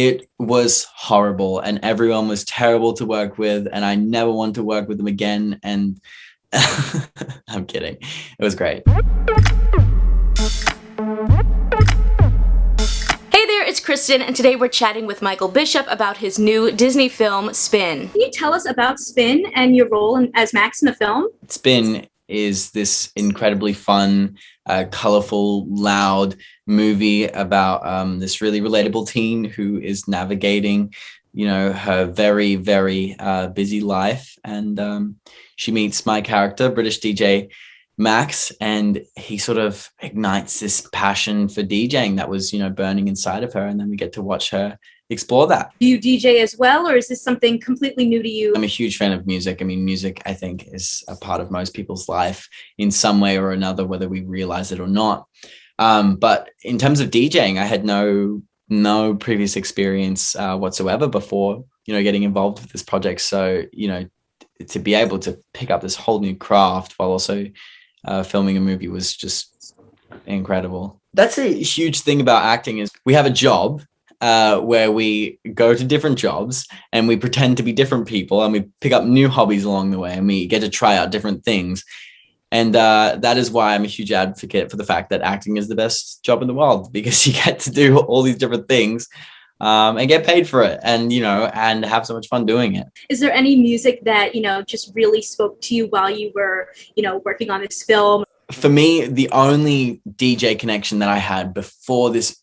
It was horrible and everyone was terrible to work with and I never want to work with them again. And I'm kidding. It was great. Hey there, it's Kristen, and today we're chatting with Michael Bishop about his new Disney film, Spin. Can you tell us about Spin and your role as Max in the film? Spin is this incredibly fun, colorful, loud movie about this really relatable teen who is navigating, her very, very busy life. And she meets my character, British DJ Max, and he sort of ignites this passion for DJing that was, burning inside of her. And then we get to watch her explore that. Do you DJ as well, or is this something completely new to you? I'm a huge fan of music. I mean, music, I think, is a part of most people's life in some way or another, whether we realize it or not. But in terms of DJing, I had no previous experience whatsoever before, getting involved with this project. So, to be able to pick up this whole new craft while also filming a movie was just incredible. That's a huge thing about acting is we have a job where we go to different jobs and we pretend to be different people and we pick up new hobbies along the way and we get to try out different things. And that is why I'm a huge advocate for the fact that acting is the best job in the world, because you get to do all these different things and get paid for it and, and have so much fun doing it. Is there any music that, just really spoke to you while you were, working on this film? For me, the only DJ connection that I had before this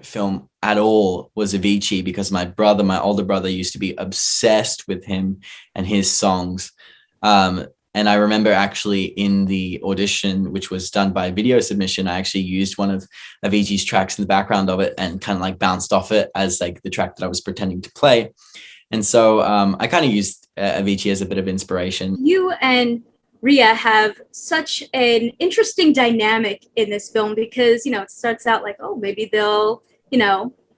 film at all was Avicii, because my older brother used to be obsessed with him and his songs. And I remember actually in the audition, which was done by video submission, I actually used one of Avicii's tracks in the background of it and kind of like bounced off it as like the track that I was pretending to play. And so I kind of used Avicii as a bit of inspiration. You and Rhea have such an interesting dynamic in this film because, it starts out like, oh, maybe they'll,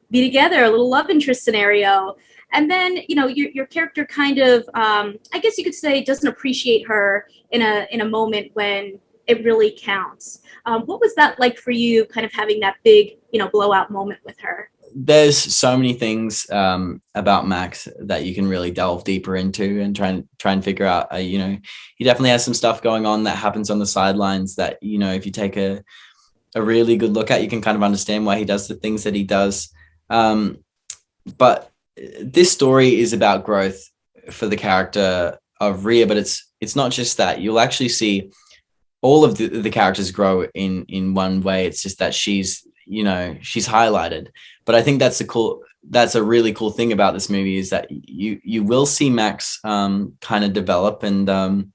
be together, a little love interest scenario. And then, your character kind of, I guess you could say, doesn't appreciate her in a moment when it really counts. What was that like for you, kind of having that big, blowout moment with her? There's so many things about Max that you can really delve deeper into and try and figure out. He definitely has some stuff going on that happens on the sidelines that, if you take a really good look at, you can kind of understand why he does the things that he does. But this story is about growth for the character of Rhea, but it's not just that. You'll actually see all of the characters grow in one way. It's just that she's highlighted. But I think that's a really cool thing about this movie is that you will see Max kind of develop and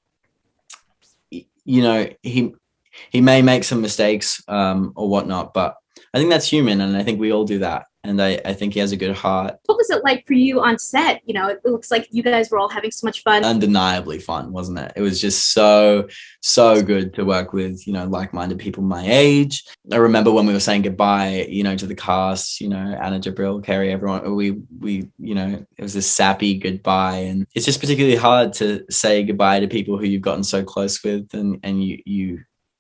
he may make some mistakes or whatnot, but I think that's human, and I think we all do that. And I think he has a good heart. What was it like for you on set? It looks like you guys were all having so much fun. Undeniably fun, wasn't it? It was just so good to work with, like-minded people my age. I remember when we were saying goodbye, to the cast, Anna, Jabril, Carrie, everyone, we it was a sappy goodbye. And it's just particularly hard to say goodbye to people who you've gotten so close with and you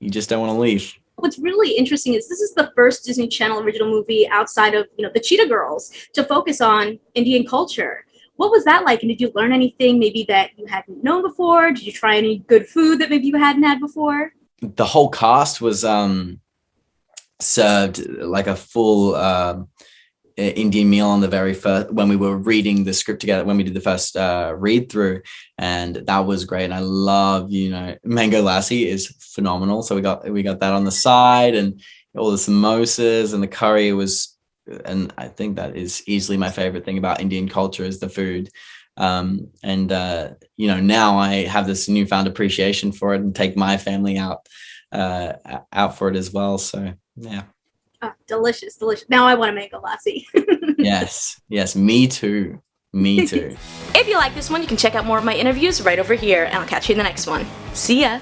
just don't want to leave. What's really interesting is this is the first Disney Channel original movie outside of, the Cheetah Girls to focus on Indian culture. What was that like? And did you learn anything maybe that you hadn't known before? Did you try any good food that maybe you hadn't had before? The whole cast was served like a full Indian meal on the very first, when we were reading the script together, when we did the first read through, and that was great. And I love, mango lassi is phenomenal. So we got that on the side, and all the samosas and the curry was, and I think that is easily my favorite thing about Indian culture is the food. Now I have this newfound appreciation for it and take my family out for it as well. So yeah. Oh, delicious. Now I want a mango lassi. Yes, me too. If you like this one, you can check out more of my interviews right over here, and I'll catch you in the next one. See ya.